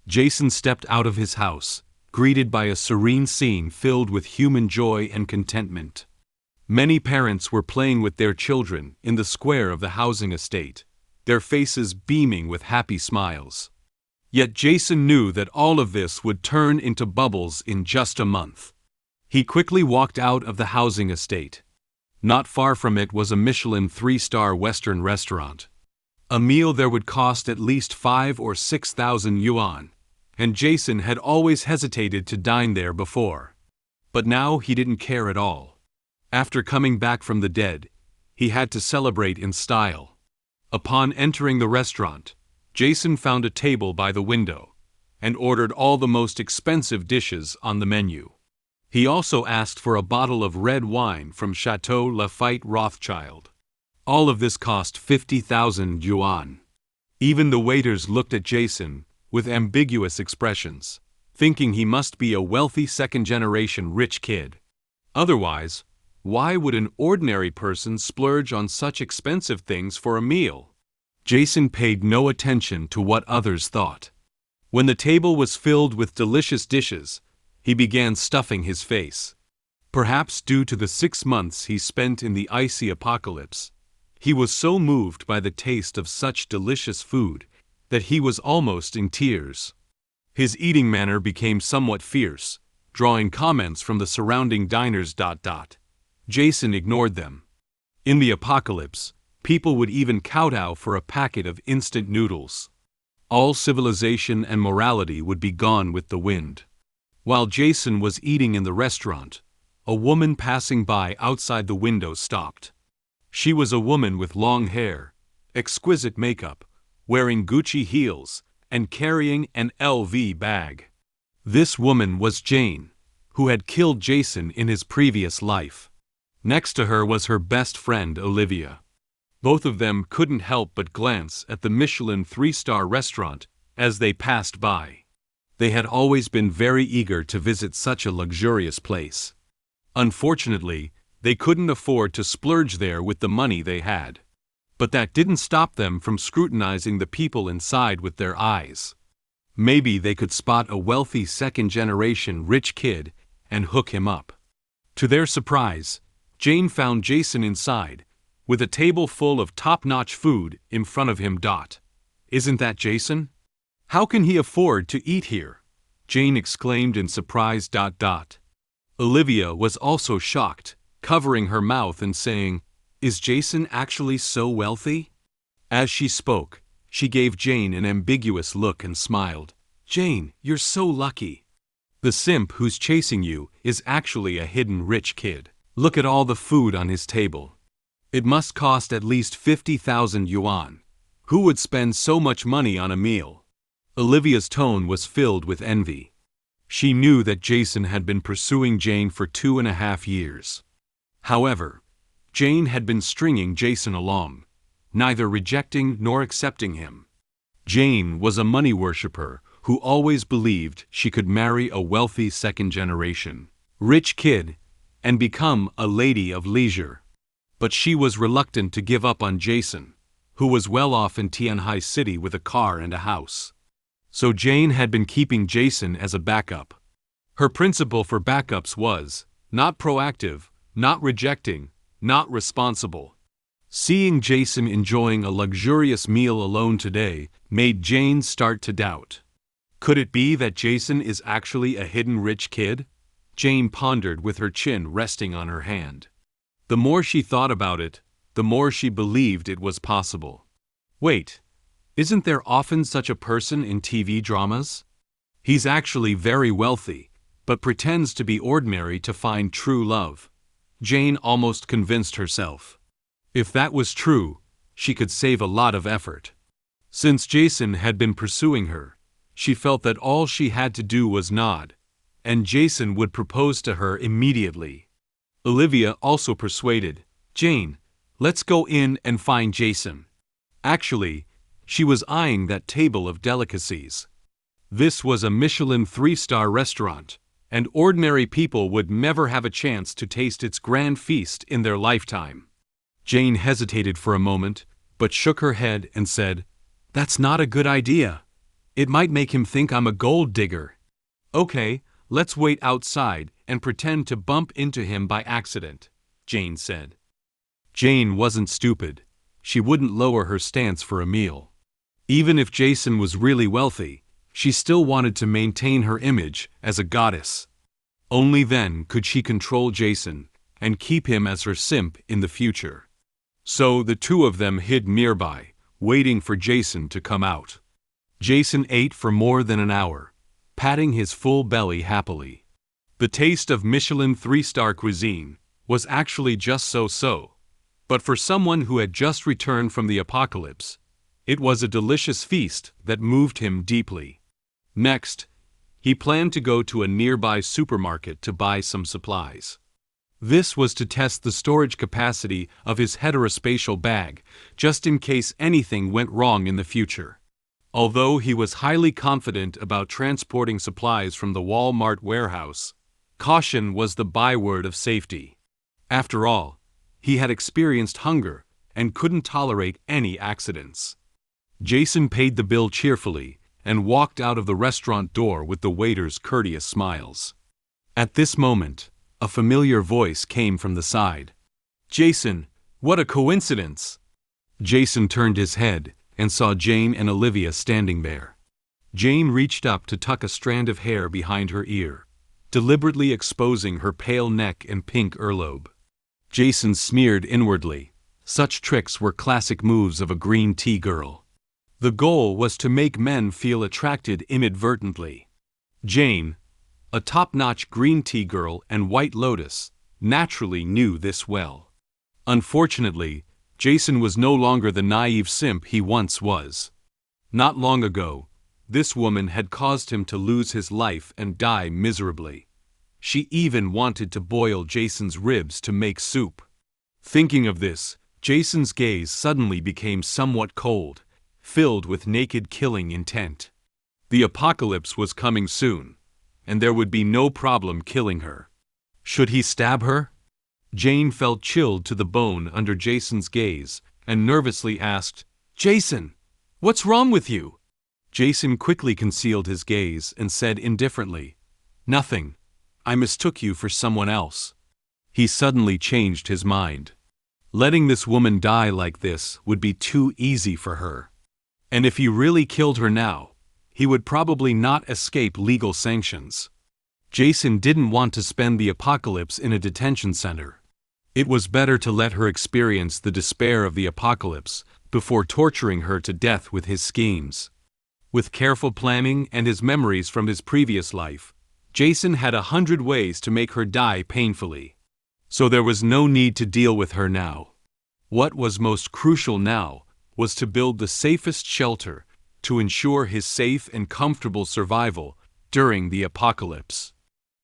Jason stepped out of his house, greeted by a serene scene filled with human joy and contentment. Many parents were playing with their children in the square of the housing estate, their faces beaming with happy smiles. Yet Jason knew that all of this would turn into bubbles in just a month. He quickly walked out of the housing estate. Not far from it was a Michelin 3-star Western restaurant. A meal there would cost at least 5,000 or 6,000 yuan, and Jason had always hesitated to dine there before. But now he didn't care at all. After coming back from the dead, he had to celebrate in style. Upon entering the restaurant, Jason found a table by the window and ordered all the most expensive dishes on the menu. He also asked for a bottle of red wine from Chateau Lafite Rothschild. All of this cost 50,000 yuan. Even the waiters looked at Jason with ambiguous expressions, thinking he must be a wealthy second-generation rich kid. Otherwise, why would an ordinary person splurge on such expensive things for a meal? Jason paid no attention to what others thought. When the table was filled with delicious dishes, he began stuffing his face. Perhaps due to the 6 months he spent in the icy apocalypse, he was so moved by the taste of such delicious food that he was almost in tears. His eating manner became somewhat fierce, drawing comments from the surrounding diners. Jason ignored them. In the apocalypse, people would even kowtow for a packet of instant noodles. All civilization and morality would be gone with the wind. While Jason was eating in the restaurant, a woman passing by outside the window stopped. She was a woman with long hair, exquisite makeup, wearing Gucci heels, and carrying an LV bag. This woman was Jane, who had killed Jason in his previous life. Next to her was her best friend Olivia. Both of them couldn't help but glance at the Michelin 3-star restaurant as they passed by. They had always been very eager to visit such a luxurious place. Unfortunately, they couldn't afford to splurge there with the money they had. But that didn't stop them from scrutinizing the people inside with their eyes. Maybe they could spot a wealthy second-generation rich kid and hook him up. To their surprise, Jane found Jason inside, with a table full of top-notch food in front of him. "Isn't that Jason? How can he afford to eat here?" Jane exclaimed in surprise. Olivia was also shocked, covering her mouth and saying, "Is Jason actually so wealthy?" As she spoke, she gave Jane an ambiguous look and smiled. "Jane, you're so lucky. The simp who's chasing you is actually a hidden rich kid. Look at all the food on his table. It must cost at least 50,000 yuan. Who would spend so much money on a meal?" Olivia's tone was filled with envy. She knew that Jason had been pursuing Jane for 2.5 years. However, Jane had been stringing Jason along, neither rejecting nor accepting him. Jane was a money worshipper who always believed she could marry a wealthy second-generation rich kid and become a lady of leisure. But she was reluctant to give up on Jason, who was well off in Tianhai City with a car and a house. So Jane had been keeping Jason as a backup. Her principle for backups was, not proactive, not rejecting, not responsible. Seeing Jason enjoying a luxurious meal alone today made Jane start to doubt. Could it be that Jason is actually a hidden rich kid? Jane pondered with her chin resting on her hand. The more she thought about it, the more she believed it was possible. Wait. Isn't there often such a person in TV dramas? He's actually very wealthy, but pretends to be ordinary to find true love. Jane almost convinced herself. If that was true, she could save a lot of effort. Since Jason had been pursuing her, she felt that all she had to do was nod, and Jason would propose to her immediately. Olivia also persuaded, "Jane, let's go in and find Jason." Actually, she was eyeing that table of delicacies. This was a Michelin 3-star restaurant, and ordinary people would never have a chance to taste its grand feast in their lifetime. Jane hesitated for a moment, but shook her head and said, "That's not a good idea. It might make him think I'm a gold digger. Okay, let's wait outside and pretend to bump into him by accident, Jane said. Jane wasn't stupid. She wouldn't lower her stance for a meal. Even if Jason was really wealthy, she still wanted to maintain her image as a goddess. Only then could she control Jason and keep him as her simp in the future. So the two of them hid nearby, waiting for Jason to come out. Jason ate for more than an hour, patting his full belly happily. The taste of Michelin 3-star cuisine was actually just so-so, but for someone who had just returned from the apocalypse, it was a delicious feast that moved him deeply. Next, he planned to go to a nearby supermarket to buy some supplies. This was to test the storage capacity of his heterospatial bag, just in case anything went wrong in the future. Although he was highly confident about transporting supplies from the Walmart warehouse, caution was the byword of safety. After all, he had experienced hunger and couldn't tolerate any accidents. Jason paid the bill cheerfully and walked out of the restaurant door with the waiter's courteous smiles. At this moment, a familiar voice came from the side. "Jason, what a coincidence!" Jason turned his head and saw Jane and Olivia standing there. Jane reached up to tuck a strand of hair behind her ear, deliberately exposing her pale neck and pink earlobe. Jason sneered inwardly. Such tricks were classic moves of a green tea girl. The goal was to make men feel attracted inadvertently. Jane, a top-notch green tea girl and White Lotus, naturally knew this well. Unfortunately, Jason was no longer the naive simp he once was. Not long ago, this woman had caused him to lose his life and die miserably. She even wanted to boil Jason's ribs to make soup. Thinking of this, Jason's gaze suddenly became somewhat cold, filled with naked killing intent. The apocalypse was coming soon, and there would be no problem killing her. Should he stab her? Jane felt chilled to the bone under Jason's gaze and nervously asked, "Jason, what's wrong with you?" Jason quickly concealed his gaze and said indifferently, "Nothing. I mistook you for someone else." He suddenly changed his mind. Letting this woman die like this would be too easy for her. And if he really killed her now, he would probably not escape legal sanctions. Jason didn't want to spend the apocalypse in a detention center. It was better to let her experience the despair of the apocalypse before torturing her to death with his schemes. With careful planning and his memories from his previous life, Jason had 100 ways to make her die painfully. So there was no need to deal with her now. What was most crucial now was to build the safest shelter to ensure his safe and comfortable survival during the apocalypse.